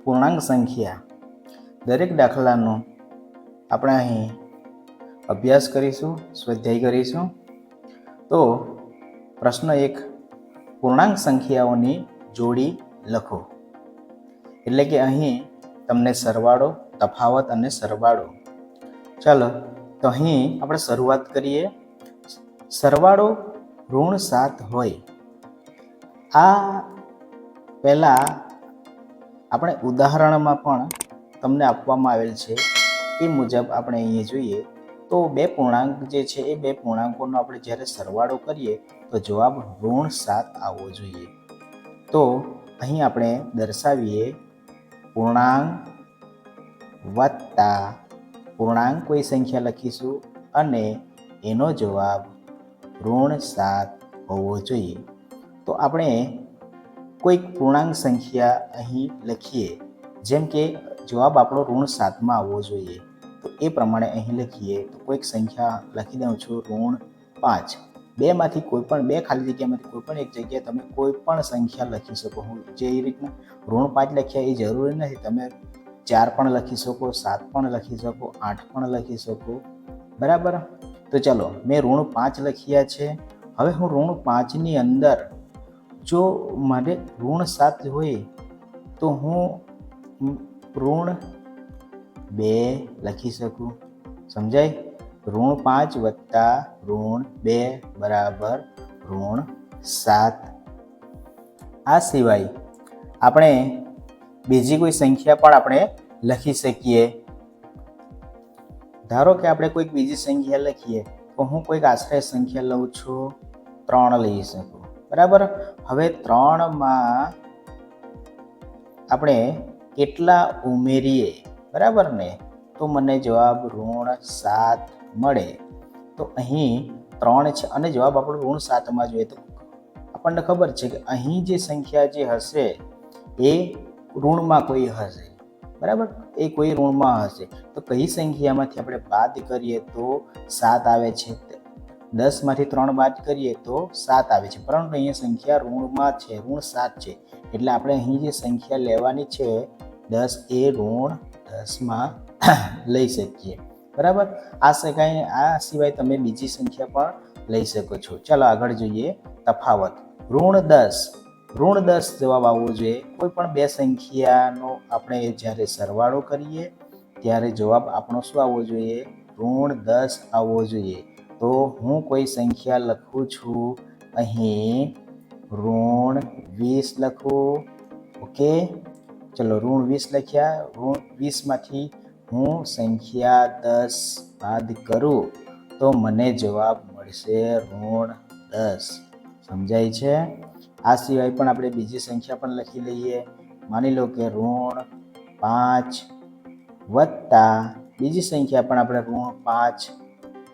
પૂર્ણાંક સંખ્યા દરેક દાખલાનો આપણે અહીં અભ્યાસ કરીશું, સ્વાધ્યાય કરીશું. તો પ્રશ્ન 1, પૂર્ણાંક સંખ્યાઓની જોડી લખો. એટલે કે અહીં તમને સરવાળો, તફાવત અને સરવાળો. ચાલો તો અહીં આપણે શરૂઆત કરીએ. સરવાળો ઋણ 7 હોય. આ પહેલા આપણે ઉદાહરણમાં પણ તમને આપવામાં આવેલ છે એ મુજબ આપણે અહીંયા જોઈએ તો બે પૂર્ણાંક જે છે એ બે પૂર્ણાંકોનો આપણે જ્યારે સરવાળો કરીએ તો જવાબ ઋણ 7 આવવો જોઈએ. તો અહીં આપણે દર્શાવીએ પૂર્ણાંક વત્તા પૂર્ણાંક કોઈ સંખ્યા લખીશું અને એનો જવાબ ઋણ 7 હોવો જોઈએ. તો આપણે કોઈક પૂર્ણાંક સંખ્યા અહીં લખીએ, જેમ કે જવાબ આપણો ઋણ 7માં આવવો જોઈએ. તો એ પ્રમાણે અહીં લખીએ તો કોઈક સંખ્યા લખી દઉં છું ઋણ 5. બેમાંથી કોઈ પણ બે ખાલી જગ્યામાંથી કોઈ પણ એક જગ્યાએ તમે કોઈ પણ સંખ્યા લખી શકો. હું જે રીતના ઋણ 5 લખ્યા એ જરૂરી નથી. તમે 4 પણ લખી શકો, 7 પણ લખી શકો, 8 પણ લખી શકો. બરાબર. તો ચલો મેં ઋણ 5 લખ્યા છે. હવે હું ઋણ 5ની અંદર જો મારે ઋણ 7 હોય તો હું ઋણ 2 લખી શકું. સમજાય? ઋણ 5 વત્તા ઋણ 2 બરાબર ઋણ 7. આ સિવાય આપણે બીજી કોઈ સંખ્યા પણ આપણે લખી શકીએ. ધારો કે આપણે કોઈક બીજી સંખ્યા લખીએ તો હું કોઈક આશ્રય સંખ્યા લઉં છું, 3 લઈ શકું. બરાબર. હવે 3માં આપણે કેટલા ઉમેરીએ, બરાબર ને, તો મને જવાબ ઋણ 7 મળે. તો અહીં 3 છે અને જવાબ આપણો ઋણ 7માં જોઈએ તો આપણને ખબર છે કે અહીં જે સંખ્યા જે હશે એ ઋણમાં કોઈ હશે. બરાબર. એ કોઈ ઋણમાં હશે તો કઈ સંખ્યામાંથી આપણે બાદ કરીએ તો 7 આવે છે. 10માંથી 3 બાદ કરીએ તો 7 આવે છે, પરંતુ અહીંયા સંખ્યા ઋણમાં છે, ઋણ 7 છે. એટલે આપણે અહીં જે સંખ્યા લેવાની છે 10 એ ઋણ 10માં લઈ શકીએ. બરાબર. આ સિવાય તમે બીજી સંખ્યા પણ લઈ શકો છો. ચાલો આગળ જોઈએ. તફાવત ઋણ 10. ઋણ 10 જવાબ આવવો જોઈએ. કોઈ પણ બે સંખ્યાનો આપણે જ્યારે સરવાળો કરીએ ત્યારે જવાબ આપણો શું આવવો જોઈએ? ઋણ 10 આવવો જોઈએ. તો હું કોઈ સંખ્યા લખું છું અહીં ઋણ 20 લખું. ઓકે, ચલો ઋણ 20 લખ્યા. ઋણ 20માંથી હું સંખ્યા 10 બાદ કરું તો મને જવાબ મળશે ઋણ 10. સમજાય છે? આ સિવાય પણ આપણે બીજી સંખ્યા પણ લખી લઈએ. માની લો કે ઋણ 5 વત્તા બીજી સંખ્યા પણ આપણે ઋણ 5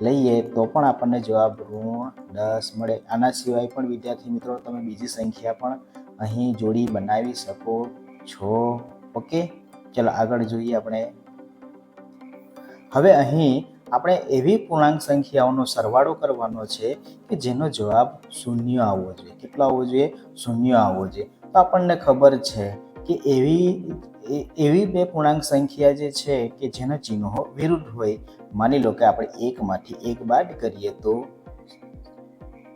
લઈએ તો પણ આપણને જવાબ ઋણ 10 મળે. આના સિવાય પણ વિદ્યાર્થી મિત્રો તમે બીજી સંખ્યા પણ અહીં જોડી બનાવી શકો છો. ઓકે, ચલો આગળ જોઈએ આપણે. હવે અહીં આપણે એવી પૂર્ણાંક સંખ્યાઓનો સરવાળો કરવાનો છે કે જેનો જવાબ 0 આવવો જોઈએ. કેટલો આવવો જોઈએ? 0 આવવો જોઈએ. તો આપણને ખબર છે કે એવી બે પૂર્ણાંક સંખ્યા જે છે કે જેના ચિહ્નો વિરુદ્ધ હોય. માની લો કે આપણે 1માંથી 1 બાદ કરીએ તો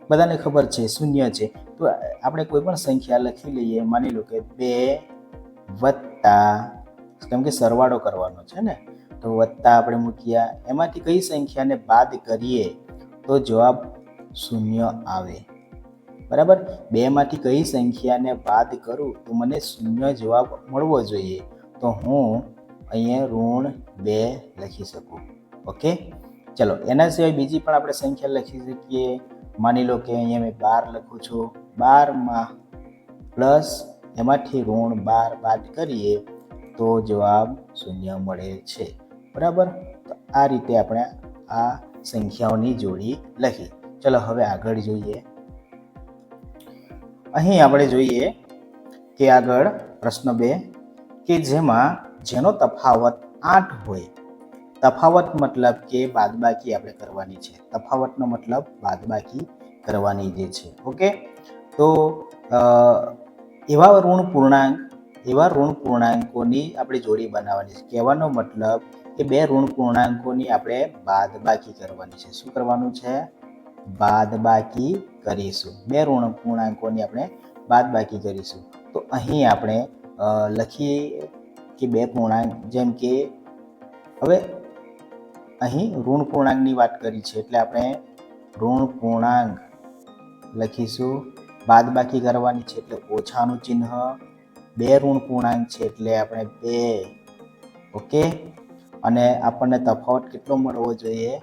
બધાને ખબર છે 0 છે. તો આપણે કોઈ પણ સંખ્યા લખી લઈએ. માની લો કે 2 વત્તા, કેમ કે સરવાળો કરવાનો છે ને, તો વત્તા આપણે મૂક્યા. એમાંથી કઈ સંખ્યાને બાદ કરીએ તો જવાબ 0 આવે. બરાબર. 2માંથી કઈ સંખ્યાને બાદ કરું તો મને 0 જવાબ મળવો જોઈએ. તો હું અહીંયા ઋણ 2 લખી શકું. ઓકે, ચલો એના સિવાય બીજી પણ આપણે સંખ્યા લખી શકીએ. માની લો કે અહીંયા મેં 12 લખું છું. 12માં પ્લસ એમાંથી ઋણ 12 બાદ કરીએ તો જવાબ 0 મળે છે. બરાબર. તો આ રીતે આપણે આ સંખ્યાઓની જોડી લખી. ચલો હવે આગળ જોઈએ. અહીં આપણે જોઈએ કે આગળ પ્રશ્ન 2 કે જેનો તફાવત 8 હોય. તફાવત મતલબ કે બાદબાકી આપણે કરવાની છે. તફાવતનો મતલબ બાદબાકી કરવાની જે છે. ઓકે, તો એવા ઋણ પૂર્ણાંક એવા ઋણ પૂર્ણાંકોની આપણે જોડી બનાવવાની છે. કહેવાનો મતલબ કે બે ઋણ પૂર્ણાંકોની આપણે બાદબાકી કરવાની છે. શું કરવાનું છે? બાદબાકી કરીશું. બે ઋણ પૂર્ણાંકોની આપણે બાદબાકી કરીશું. તો અહીં આપણે લખીએ કે બે પૂર્ણાંક, જેમ કે હવે અહીં ઋણ પૂર્ણાંકની વાત કરી છે એટલે આપણે ઋણ પૂર્ણાંક લખીશું. બાદબાકી કરવાની છે એટલે ઓછાનું ચિહ્ન. બે ઋણ પૂર્ણાંક છે એટલે આપણે 2. ઓકે, અને આપણને તફાવત કેટલો મળવો જોઈએ?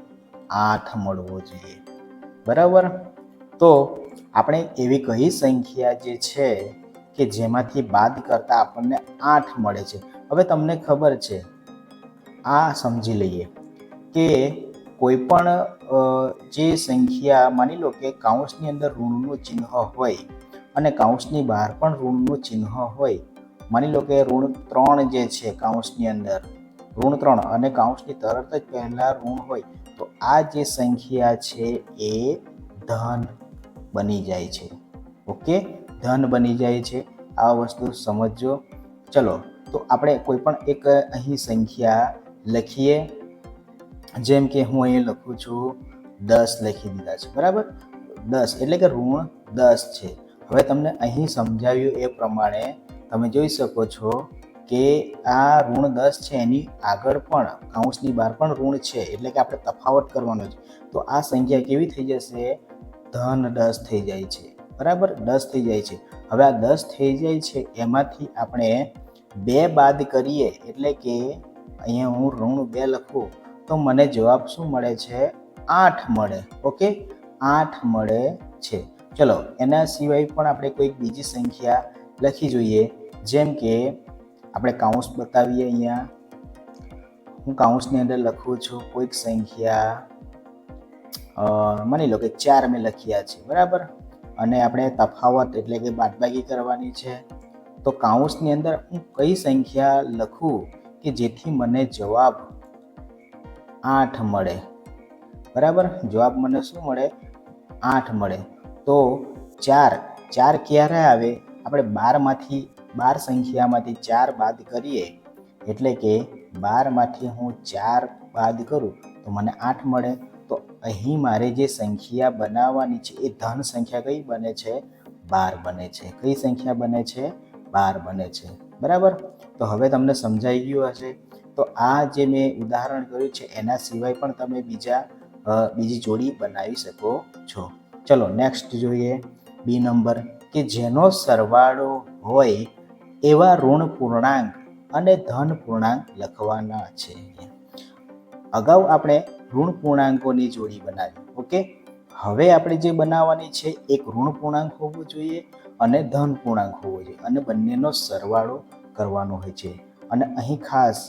8 મળવો જોઈએ. બરાબર. તો આપણે એવી કઈ સંખ્યા જે છે કે જેમાંથી બાદ કરતા આપણને 8 મળે છે. હવે તમને ખબર છે, આ સમજી લઈએ કે કોઈ પણ જે સંખ્યા, માની લો કે કૌંસની અંદર ઋણનું ચિહ્ન હોય અને કૌંસની બહાર પણ ઋણનું ચિહ્ન હોય. માની લો કે ઋણ 3 જે છે કૌંસની અંદર, ઋણ 3 અને કૌંસની તરત જ પહેલા ઋણ હોય, તો આ જે સંખ્યા છે એ ધન બની જાય છે. ઓકે, ધન બની જાય છે. આ વસ્તુ સમજો. ચલો, તો આપણે કોઈ પણ એક અહીં સંખ્યા લખીએ. જેમ કે હું અહીં લખું છું 10 લખી દીધા છે. બરાબર, 10 એટલે કે ઋણ 10 છે. હવે તમને અહીં સમજાવ્યું એ પ્રમાણે તમે જોઈ શકો છો કે આ ઋણ 10 છે, એની આગળ પણ કૌંસની બહાર પણ ઋણ છે, એટલે કે આપણે તફાવત કરવાનો છે. તો આ સંખ્યા કેવી થઈ જશે? ધન 10 થઈ જાય છે. બરાબર, 10 થઈ જાય છે. હવે આ 10 થઈ જાય છે, એમાંથી આપણે 2 બાદ કરીએ એટલે કે અહીંયા હું ઋણ 2 લખું તો મને જવાબ શું મળે છે? 8 મળે. ઓકે, 8 મળે છે. ચલો, એના સિવાય પણ આપણે કોઈક બીજી સંખ્યા લખી જોઈએ. જેમ કે આપણે કૌંસ બતાવીએ. અહીંયા હું કૌંસની અંદર લખું છું કોઈક સંખ્યા, માની લો કે 4 મેં લખ્યા છે. બરાબર, અને આપણે તફાવત એટલે કે બાદબાકી કરવાની છે. તો કૌંસની અંદર હું કઈ સંખ્યા લખું કે જેથી મને જવાબ 8 મળે? બરાબર, જવાબ મને શું મળે? 8 મળે. તો 4 ક્યારે આવે? આપણે 12 સંખ્યામાંથી 4 બાદ કરીએ એટલે કે 12માંથી હું 4 બાદ કરું તો મને 8 મળે. તો અહીં મારે જે સંખ્યા બનાવવાની છે એ ધન સંખ્યા કઈ બને છે? 12 બને છે. કઈ સંખ્યા બને છે? 12 બને છે. બરાબર, તો હવે તમને સમજાઈ ગયું હશે. તો આ જે મેં ઉદાહરણ કર્યું છે એના સિવાય પણ તમે બીજી જોડી બનાવી શકો છો. ચલો નેક્સ્ટ જોઈએ. બી નંબર, કે જેનો સરવાળો હોય એવા ઋણ પૂર્ણાંક અને ધન પૂર્ણાંક લખવાના છે. અગાઉ આપણે ઋણ પૂર્ણાંકોની જોડી બનાવી. ઓકે, હવે આપણે જે બનાવવાની છે એક ઋણ પૂર્ણાંક હોવો જોઈએ અને ધન પૂર્ણાંક હોવો જોઈએ, અને બંનેનો સરવાળો કરવાનો હોય છે. અને અહીં ખાસ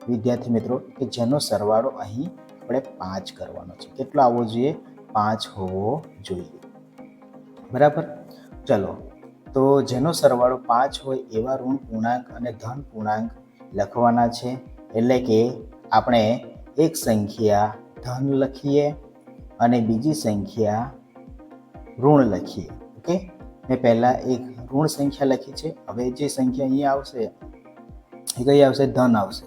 વિદ્યાર્થી મિત્રો, કે જેનો સરવાળો અહીં આપણે 5 કરવાનો છે. કેટલો આવવો જોઈએ? 5 હોવો જોઈએ. બરાબર, ચલો, તો જેનો સરવાળો 5 હોય એવા ઋણ પૂર્ણાંક અને ધન પૂર્ણાંક લખવાના છે. એટલે કે આપણે એક સંખ્યા ધન લખીએ અને બીજી સંખ્યા ઋણ લખીએ. ઓકે, મેં પહેલાં એક ઋણ સંખ્યા લખી છે. હવે જે સંખ્યા અહીંયા આવશે એ કઈ આવશે? ધન આવશે.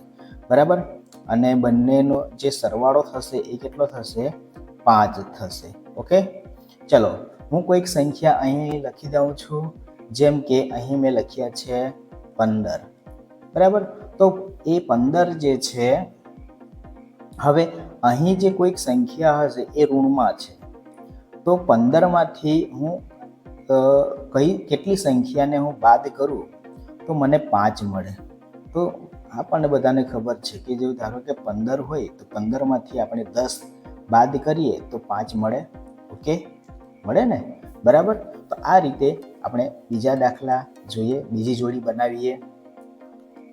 બરાબર, અને બંનેનો જે સરવાળો થશે એ કેટલો થશે? 5 થશે. ઓકે, ચલો, હું કોઈક સંખ્યા અહીં લખી દઉં છું. જેમ કે અહીં મેં લખ્યા છે 15. બરાબર, તો એ 15 જે છે, હવે અહીં જે કોઈક સંખ્યા હશે એ ઋણમાં છે. તો 15માંથી હું કેટલી સંખ્યાને હું બાદ કરું તો મને 5 મળે. તો આપણને બધાને ખબર છે કે જો ધારો કે 15 હોય તો 15માંથી આપણે 10 બાદ કરીએ તો 5 મળે. ઓકે, મળે ને? બરાબર, તો આ રીતે આપણે બીજા દાખલા જોઈએ, બીજી જોડી બનાવીએ.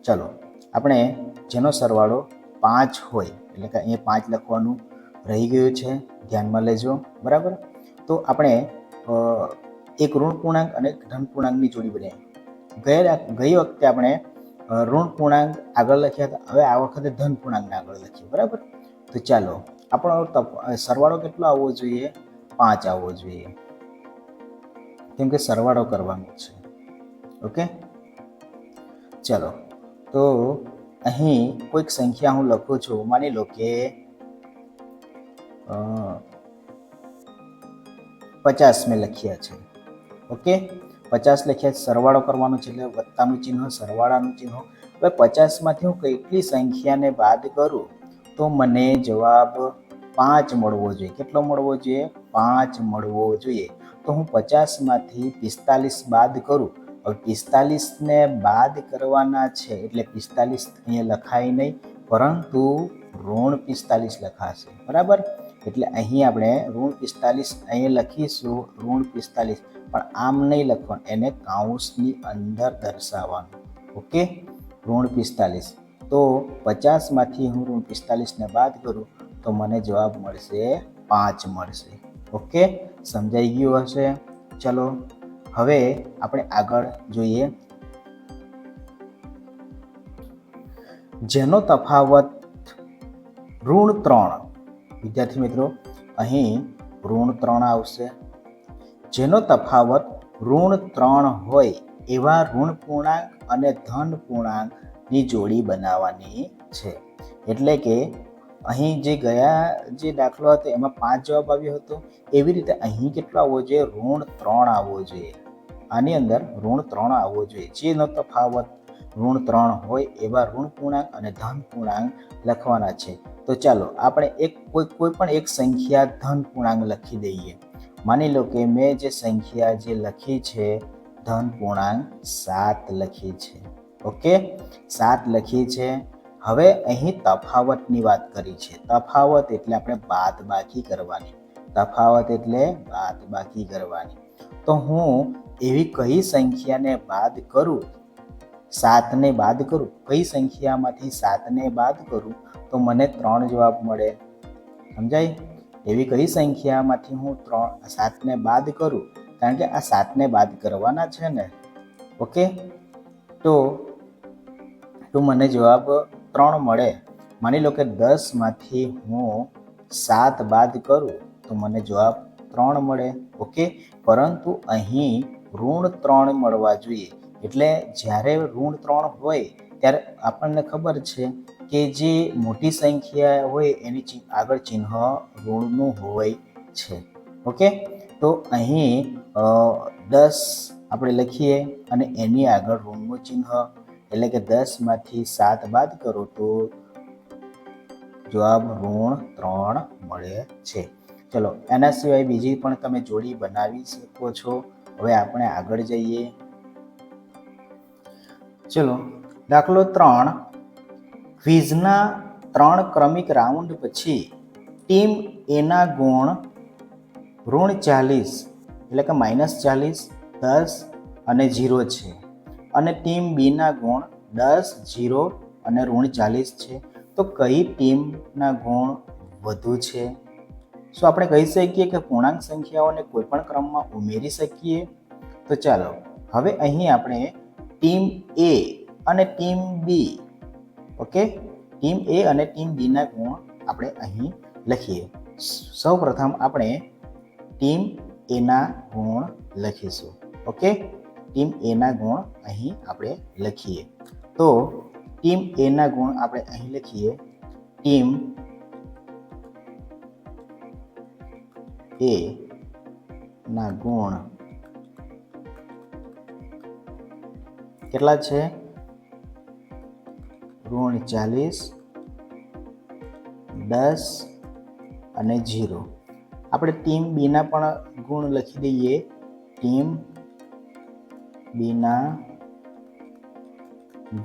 ચલો, આપણે જેનો સરવાળો 5 હોય, એટલે કે અહીંયા 5 લખવાનું રહી ગયું છે, ધ્યાનમાં લેજો. બરાબર, તો આપણે એક ઋણ પૂર્ણાંક અને ધન પૂર્ણાંકની જોડી બનાવી. ગઈ વખતે આપણે ઋણ પૂર્ણાંક આગળ લખ્યા હતા, હવે આ વખતે ધન પૂર્ણાંકને આગળ લખીએ. બરાબર, તો ચાલો, આપણો સરવાળો કેટલો આવવો જોઈએ? 5 આવવો જોઈએ, કેમ કે સરવાળો કરવાનો છે. ઓકે, ચલો, તો અહીં કોઈક સંખ્યા હું લખું છું. માની લો કે 50 મેં લખ્યા છે. ઓકે, 50 લખ્યા, સરવાળો કરવાનો છે એટલે વત્તાનું ચિહ્ન, સરવાળાનું ચિહ્ન. હવે 50માંથી હું કેટલી સંખ્યાને બાદ કરું તો મને જવાબ 5 મળવો જોઈએ. કેટલો મળવો જોઈએ? 5 મળવો જોઈએ. તો હું 50માંથી 45 બાદ કરું. હવે 45ને બાદ કરવાના છે એટલે 45 અહીંયા લખાય નહીં, પરંતુ -45 લખાશે. બરાબર? એટલે અહીં આપણે -45 અહીંયા લખીશું, -45, પણ આમ નહીં લખવાનું, એને કાઉન્સની અંદર દર્શાવવાનું. ઓકે, -45. તો 50માંથી હું -45ને બાદ કરું તો મને જવાબ મળશે 5 મળશે. ઓકે, સમજાઈ ગયું હશે? ચલો, હવે આપણે આગળ જોઈએ. જેનો તફાવત -3, વિદ્યાર્થી મિત્રો અહીં -3 આવશે. જેનો તફાવત -3 હોય એવા ઋણ પૂર્ણાંક અને ધન પૂર્ણાંકની જોડી બનાવવાની છે. એટલે કે અહીં જે દાખલો હતો એમાં 5 જવાબ આવ્યો હતો, એવી રીતે અહીં કેટલો આવવો જોઈએ? -3 આવવો જોઈએ. આની અંદર -3 આવવો જોઈએ. જેનો તફાવત -3 હોય એવા ઋણ પૂર્ણાંક અને ધન પૂર્ણાંક લખવાના છે. તો ચાલો આપણે કોઈ પણ એક સંખ્યા ધન પૂર્ણાંક લખી દઈએ. માની લો કે મેં જે સંખ્યા લખી છે ધન પૂર્ણાંક 7 લખી છે. ઓકે, 7 લખી છે. હવે અહીં તફાવતની વાત કરી છે. તફાવત એટલે આપણે બાદબાકી કરવાની. તફાવત એટલે બાદબાકી કરવાની. તો હું એવી કઈ સંખ્યાને બાદ કરું? 7ને બાદ કરું. કઈ સંખ્યામાંથી 7ને બાદ કરું તો મને 3 જવાબ મળે? સમજાય? એવી કઈ સંખ્યામાંથી હું 7ને બાદ કરું? કારણ કે આ 7ને બાદ કરવાના છે ને. ઓકે, તો મને જવાબ 3 મળે. માની લો કે 10માંથી હું 7 બાદ કરું તો મને જવાબ 3 મળે. ઓકે, પરંતુ અહીં -3 મળવા જોઈએ. એટલે જ્યારે -3 હોય ત્યારે આપણને ખબર છે કે જે મોટી સંખ્યા હોય એની આગળ ચિહ્ન ઋણનું હોય છે. ઓકે, તો અહીં 10 આપણે લખીએ અને એની આગળ ઋણનું ચિહ્ન, એટલે કે 10માંથી 7 બાદ કરો તો જવાબ -3 મળે છે. ચલો, એના સિવાય બીજી પણ તમે જોડી બનાવી શકો છો. હવે આપણે આગળ જઈએ. ચલો, દાખલો 3. ક્વિઝના 3 ક્રમિક રાઉન્ડ પછી ટીમ એના ગુણ -40 એટલે કે -40, 10 અને 0 છે, અને ટીમ બીના ગુણ 10, 0 અને -40 છે. તો કઈ ટીમના ગુણ વધુ છે? શું આપણે કહી શકીએ કે પૂર્ણાંક સંખ્યાઓને કોઈ પણ ક્રમમાં ઉમેરી શકીએ? તો ચાલો, હવે અહીં આપણે ટીમ એ અને ટીમ બી, ઓકે, ટીમ એ અને ટીમ બીના ગુણ આપણે અહીં લખીએ. સૌ પ્રથમ આપણે ટીમ એના ગુણ લખીશું. ઓકે, ટીમ એના ગુણ અહીં આપણે લખીએ. તો ટીમ એના ગુણ આપણે અહીં લખીએ. ટીમ એ ના ગુણ કેટલા છે? -40, 10 અને 0. આપણે ટીમ બીના પણ ગુણ લખી દઈએ. ટીમ બીના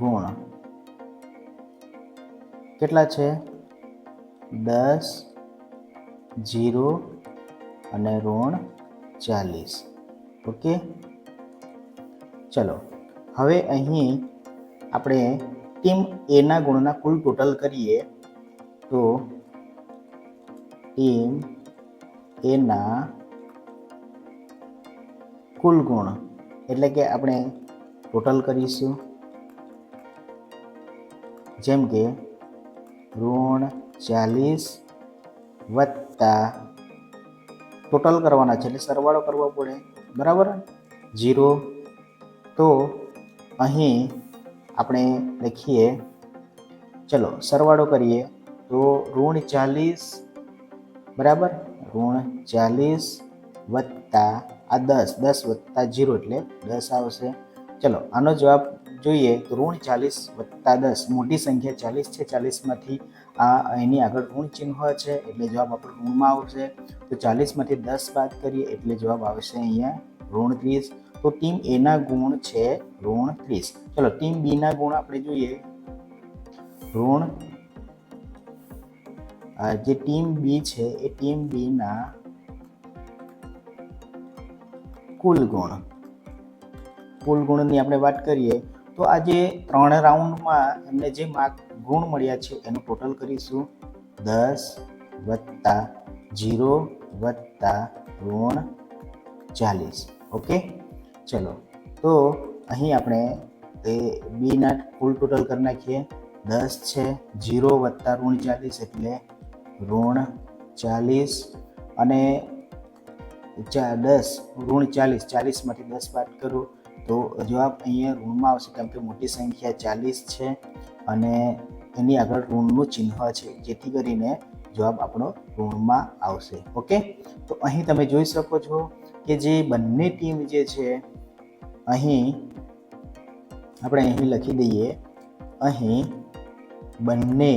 ગુણ કેટલા છે? 10, 0 અને -40. ઓકે, ચલો, હવે અહીં આપણે ટીમ એના ગુણના કુલ ટોટલ કરીએ તો ટીમ એના કુલ ગુણ એટલે કે આપણે ટોટલ કરીશું. જેમ કે -40 વત્તા ટોટલ કરવાના છે એટલે સરવાળો કરવો પડે. બરાબર? 0. તો અહીં આપણે લખીએ, ચલો સરવાળો કરીએ તો -40 બરાબર, -40 વત્તા આ 10, 10 વત્તા 0 એટલે 10 આવશે. ચલો આનો જવાબ જોઈએ તો -40 વત્તા 10, મોટી સંખ્યા 40 છે, 40માંથી એની આગળ ઋણ ચિહ્ન છે એટલે જવાબ આપણો ઋણમાં આવશે. તો 40માંથી 10 બાદ કરીએ એટલે જવાબ આવશે અહીંયા -30. તો ટીમ એ ના ગુણ છે -30. ચલો ટીમ બી ના ગુણ આપણે જોઈએ, જે ટીમ બી છે એ ટીમ બી ના કુલ ગુણની આપણે વાત કરીએ તો આ જે 3 રાઉન્ડમાં એમને જે ગુણ મળ્યા છે એનું ટોટલ કરીશું 10 વત્તા 0 વત્તા -40. ઓકે, ચલો તો અહીં આપણે એ બીના કુલ ટોટલ કરી નાખીએ. 10 છે, 0 વત્તા -40 એટલે -40 અને 10 -40, 40માંથી 10 બાદ કરું તો જવાબ અહીંયા ઋણમાં આવશે, કેમ કે મોટી સંખ્યા 40 છે અને એની આગળ ઋણનું ચિહ્ન છે, જેથી કરીને જવાબ આપણો ઋણમાં આવશે. ઓકે, તો અહીં તમે જોઈ શકો છો કે જે બંને ટીમ જે છે અહીં આપણે અહીં લખી દઈએ, અહીં બંને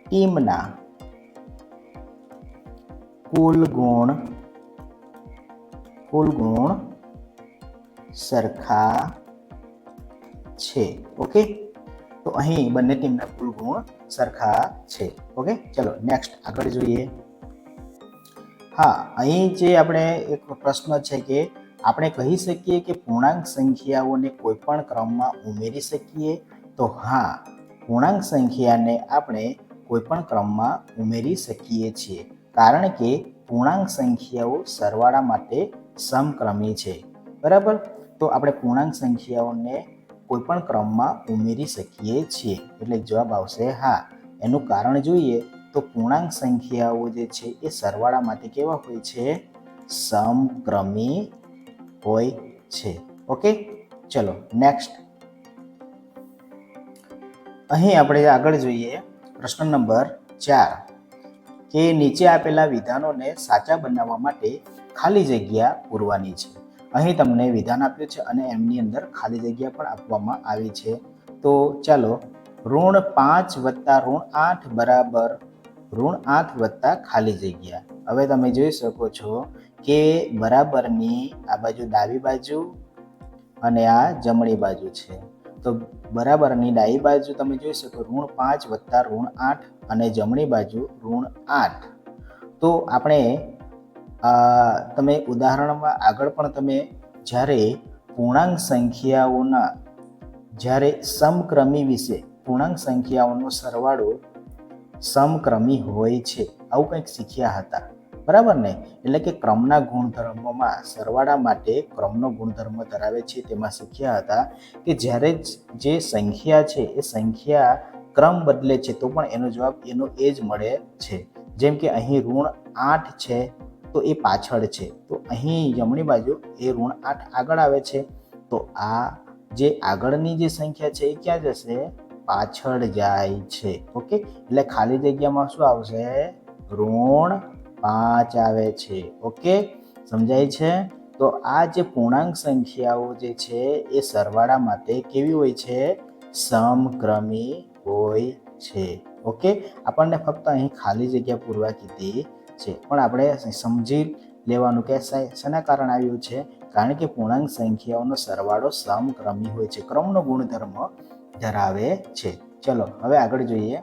ટીમના કુલ ગુણ સરખા છે. ઓકે, તો અહીં બંને ટીમના કુલ ગુણ સરખા છે. ઓકે, ચલો નેક્સ્ટ આગળ જોઈએ. હા, અહીં જે આપણે એક પ્રશ્ન છે કે આપણે કહી શકીએ કે પૂર્ણાંક સંખ્યાઓને કોઈ પણ ક્રમમાં ઉમેરી શકીએ. તો હા, પૂર્ણાંક સંખ્યાને આપણે કોઈ પણ ક્રમમાં ઉમેરી શકીએ છીએ, કારણ કે પૂર્ણાંક સંખ્યાઓ સરવાળા માટે સમક્રમી છે. બરાબર, તો આપણે પૂર્ણાંક સંખ્યાઓને કોઈ પણ ક્રમમાં ઉમેરી શકીએ છીએ એટલે જવાબ આવશે હા. એનું કારણ જોઈએ તો પૂર્ણાંક સંખ્યાઓ જે છે એ સરવાળા માટે કેવા હોય છે? સમક્રમી હોય છે. ઓકે, ચલો નેક્સ્ટ. અહીં આપણે આગળ જોઈએ પ્રશ્ન નંબર 4 કે નીચે આપેલા વિધાનોને સાચા બનાવવા માટે ખાલી જગ્યા પૂરવાની છે. અહીં તમને વિધાન આપ્યું છે અને એમની અંદર ખાલી જગ્યા પણ આપવામાં આવી છે. તો ચાલો, -5 વત્તા -8 બરાબર -8 વત્તા ખાલી જગ્યા. હવે તમે જોઈ શકો છો કે બરાબરની આ બાજુ ડાબી બાજુ અને આ જમણી બાજુ છે. તો બરાબરની ડાબી બાજુ તમે જોઈ શકો -5 વત્તા -8 અને જમણી બાજુ -8. તો આપણે તમે ઉદાહરણમાં આગળ પણ તમે જ્યારે પૂર્ણાંક સંખ્યાઓના જ્યારે સમક્રમી વિશે, પૂર્ણાંક સંખ્યાઓનો સરવાળો સમક્રમી હોય છે આવું કંઈક શીખ્યા હતા, બરાબર ને? એટલે કે ક્રમના ગુણધર્મોમાં સરવાળા માટે ક્રમનો ગુણધર્મ ધરાવે છે. તેમાં શીખ્યા હતા કે જ્યારે જે સંખ્યા છે એ સંખ્યા ક્રમ બદલે છે તો પણ એનો જવાબ એનો એ જ મળે છે. જેમ કે અહીં -8 છે તો એ પાછળ છે, તો અહીં જમણી બાજુ એ -8 આગળ આવે છે, તો આ જે આગળની જે સંખ્યા છે એ ક્યાં જશે? પાછળ જાય છે. ઓકે, એટલે ખાલી જગ્યામાં શું આવશે? -5 આવે છે. ઓકે, સમજાય છે? તો આ જે પૂર્ણાંક સંખ્યાઓ જે છે એ સરવાળા માટે કેવી હોય છે? સમક્રમી હોય છે. ઓકે, આપણને ફક્ત અહીં ખાલી જગ્યા પૂરવા કીધી છે, પણ આપણે સમજી લેવાનું કે શેના કારણે આવ્યું છે? કારણ કે પૂર્ણાંક સંખ્યાઓનો સરવાળો સમક્રમી હોય છે, ક્રમનો ગુણધર્મ ધરાવે છે. ચલો હવે આગળ જોઈએ.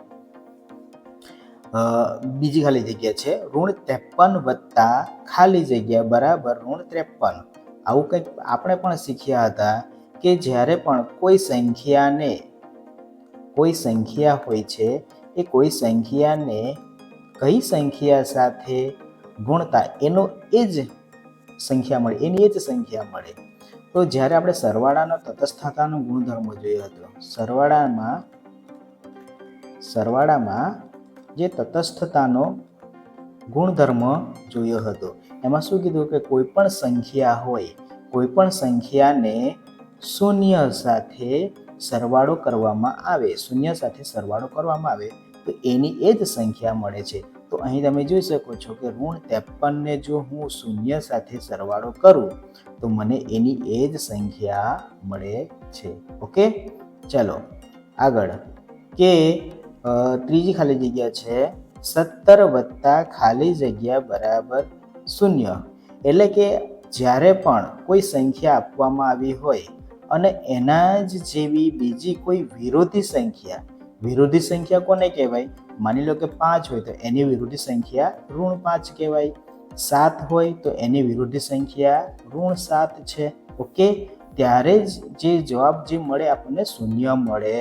બીજી ખાલી જગ્યા છે -53 વત્તા ખાલી જગ્યા બરાબર -53. આવું કંઈક આપણે પણ શીખ્યા હતા કે જ્યારે પણ કોઈ સંખ્યા હોય છે એ કોઈ સંખ્યાને કઈ સંખ્યા સાથે ગુણતા એનો એ જ સંખ્યા મળે, એની એ જ સંખ્યા મળે. તો જ્યારે આપણે સરવાળાનો તટસ્થતાનો ગુણધર્મ જોયો હતો, સરવાળામાં જે તટસ્થતાનો ગુણધર્મ જોયો હતો એમાં શું કીધું કે કોઈ પણ સંખ્યા હોય, કોઈ પણ સંખ્યાને શૂન્ય સાથે સરવાળો કરવામાં આવે, શૂન્ય સાથે સરવાળો કરવામાં આવે તો એની એ જ સંખ્યા મળે છે. તો અહીં તમે જોઈ શકો છો કે ઋણ 53 ને જો હું શૂન્ય સાથે સરવાળો કરું તો મને એની એ જ સંખ્યા મળે છે. ઓકે, ચલો આગળ કે ત્રીજી ખાલી જગ્યા છે 17 વત્તા ખાલી જગ્યા બરાબર 0. એટલે કે જ્યારે પણ કોઈ સંખ્યા આપવામાં આવી હોય અને એના જ જેવી બીજી કોઈ વિરોધી સંખ્યા કોને કહેવાય? માની લો કે 5 હોય તો એની વિરોધી સંખ્યા ઋણ 5 કહેવાય. 7 હોય તો એની વિરોધી સંખ્યા ઋણ 7 છે. ઓકે, ત્યારે જ જે જવાબ જે મળે આપણને શૂન્ય મળે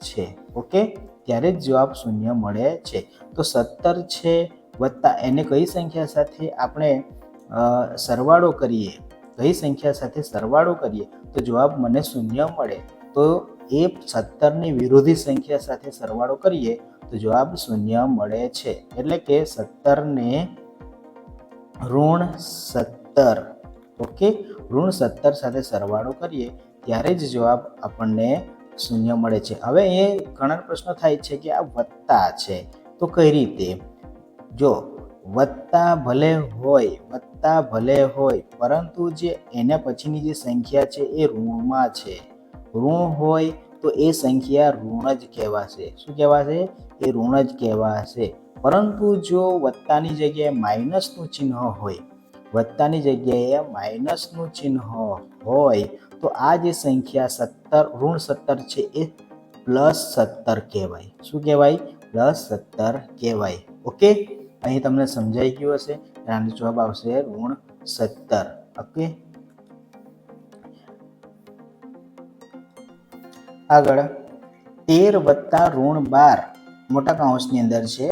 છે. ઓકે, ત્યારે જ જવાબ શૂન્ય મળે છે. તો 17 છે વત્તા એને કઈ સંખ્યા સાથે આપણે સરવાળો કરીએ, કઈ સંખ્યા સાથે સરવાળો કરીએ તો જવાબ મને શૂન્ય મળે. તો એ 17ની વિરોધી સંખ્યા સાથે સરવાળો કરીએ તો જવાબ શૂન્ય મળે છે. એટલે કે 17 ને ઋણ 17, ઓકે, ઋણ 17 સાથે સરવાળો કરીએ ત્યારે જ જવાબ આપણને શૂન્ય મળે છે. હવે એ ઘણા પ્રશ્નો થાય છે કે આ વત્તા છે તો કઈ રીતે? જો વત્તા ભલે હોય પરંતુ જે એના પછીની જે સંખ્યા છે એ ઋણમાં છે. ઋણ હોય તો એ સંખ્યા ઋણ જ કહેવાશે. શું કહેવાશે? એ ઋણ જ કહેવાશે. પરંતુ જો વત્તાની જગ્યાએ માઇનસનું ચિહ્ન હોય, તો આ જે સંખ્યા ઋણ 17 છે એ +17 કહેવાય. શું કહેવાય? +17 કહેવાય. ઓકે, અહીં તમને સમજાઈ ગયું હશે. આનો જવાબ આવશે ઋણ 17. ઓકે, આગળ 13 વત્તા ઋણ 12 મોટા કૌંસની અંદર છે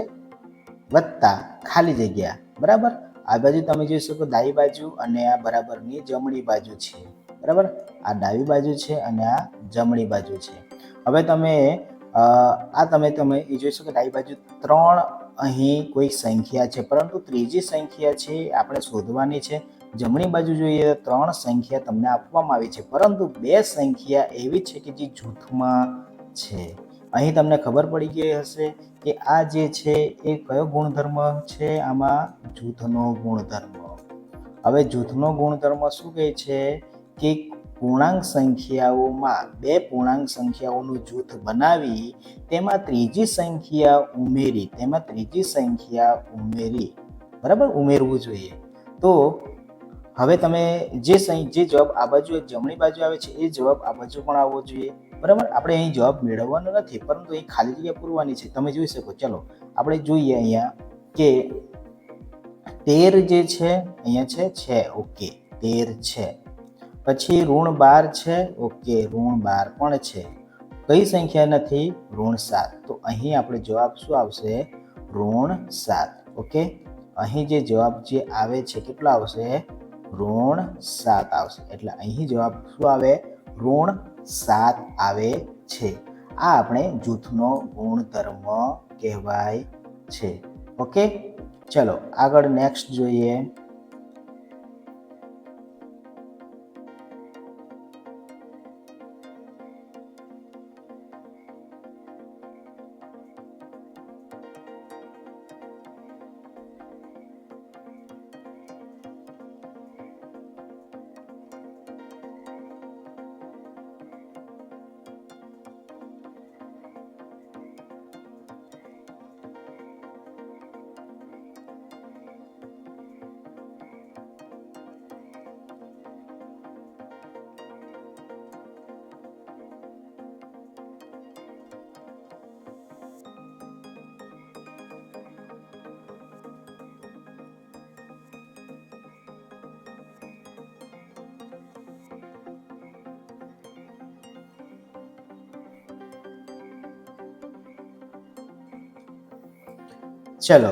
વત્તા ખાલી જગ્યા બરાબર. આ બાજુ તમે જોઈ શકો ડાબી બાજુ અને આ બરાબરની જમણી બાજુ છે. બરાબર, આ ડાબી બાજુ છે અને આ જમણી બાજુ છે. હવે તમે એ જોઈ શકો ડાબી બાજુ 3 અહીં કોઈ સંખ્યા છે પરંતુ ત્રીજી સંખ્યા છે આપણે શોધવાની છે. જમણી બાજુ જોઈએ તો 3 સંખ્યા તમને આપવામાં આવી છે પરંતુ 2 સંખ્યા એવી છે કે જે જૂથમાં છે. અહીં તમને ખબર પડી ગઈ હશે કે આ જે છે એ કયો ગુણધર્મ છે? આમાં જૂથનો ગુણધર્મ. હવે જૂથનો ગુણધર્મ શું કહે છે કે પૂર્ણાંક સંખ્યાઓમાં 2 પૂર્ણાંક સંખ્યાઓનું જૂથ બનાવી તેમાં ત્રીજી સંખ્યા ઉમેરી બરાબર ઉમેરવું જોઈએ. તો હવે તમે જે જવાબ આ બાજુ જમણી બાજુ આવે છે એ જવાબ આ બાજુ પણ આવવો જોઈએ. બરાબર, આપણે અહીં જવાબ મેળવવાનો નથી પરંતુ અહીં ખાલી જગ્યા પૂરવાની છે. તમે જોઈ શકો. ચલો આપણે જોઈએ અહીંયા કે 13 જે છે અહીંયા છે. ઓકે, 13 છે. પછી ઋણ 12 છે. ઓકે, ઋણ 12 પણ છે. કઈ સંખ્યા નથી? ઋણ 7. તો અહીં આપણે જવાબ શું આવશે? ઋણ 7. ઓકે, અહીં જે જવાબ જે આવે છે કેટલો આવશે? ઋણ 7 આવશે. એટલે અહીં જવાબ શું આવે? ઋણ 7 આવે છે. આ આપણે જૂથનો ગુણધર્મ કહેવાય છે. ઓકે, ચલો આગળ નેક્સ્ટ જોઈએ. ચલો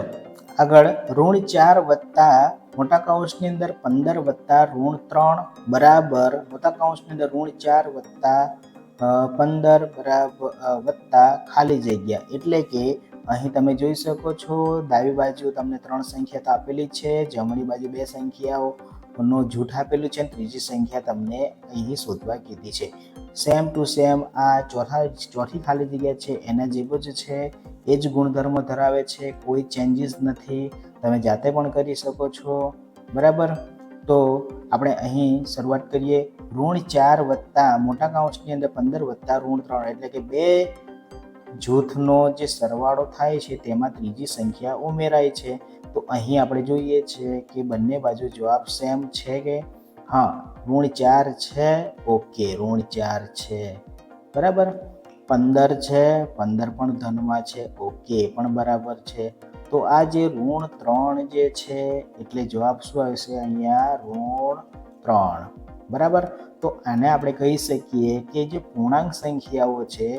આગળ ઋણ 4 વત્તા મોટા કૌંસની અંદર 15 વત્તા ઋણ 3 બરાબર મોટા કૌંસની અંદર ઋણ 4 વત્તા 15 બરાબર વત્તા ખાલી જગ્યા. એટલે કે અહીં તમે જોઈ શકો છો ડાબી બાજુ તમને 3 સંખ્યા તો આપેલી છે, જમણી બાજુ 2 સંખ્યાઓ નો જૂથ આપેલું છે અને ત્રીજી સંખ્યા તમને અહીં શોધવા કીધી છે. સેમ ટુ સેમ આ ચોથી ખાલી જગ્યા છે એના જેવું જ છે, એ જ ગુણધર્મો ધરાવે છે, કોઈ ચેન્જીસ નથી. તમે જાતે પણ કરી શકો છો. બરાબર. તો આપણે અહીં શરૂઆત કરીએ. -4 વત્તા મોટા કૌંસની અંદર 15 વત્તા -3 એટલે કે બે જૂથનો જે સરવાળો થાય છે તેમાં ત્રીજી સંખ્યા ઉમેરાય છે. તો અહીં આપણે જોઈએ છીએ કે બંને બાજુ જવાબ સેમ છે કે હા, -4 છે. ઓકે, -4 છે. બરાબર. 15 છે, 15 પણ ધનમાં છે. ઓકે, પણ બરાબર છે. તો આ જે -3 જે છે એટલે જવાબ શું આવશે અહીંયા? -3. બરાબર. તો આને આપણે કહી શકીએ કે જે પૂર્ણાંક સંખ્યાઓ છે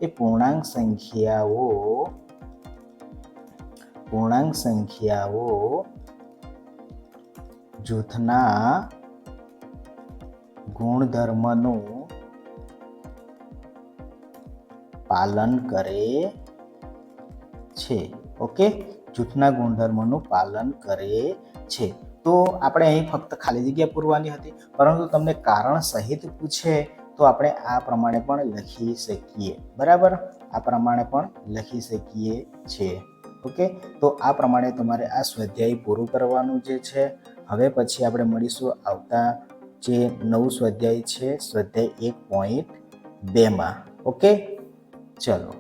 એ પૂર્ણાંક સંખ્યાઓ જૂથના ગુણધર્મનું પાલન કરે છે. ઓકે, જૂથના ગુણધર્મનું પાલન કરે છે. તો આપણે અહીં ફક્ત ખાલી જગ્યા પૂરવાની હતી, પરંતુ તમને કારણ સહિત પૂછે તો આપણે આ પ્રમાણે પણ લખી શકીએ. બરાબર, આ પ્રમાણે પણ લખી શકીએ છીએ. ઓકે, તો આ પ્રમાણે તમારે આ સ્વાધ્યાય પૂરું કરવાનું જે છે. હવે પછી આપણે મળીશું આવતા જે નવું સ્વાધ્યાય છે, સ્વાધ્યાય 1.2 માં. ઓકે, ચલો.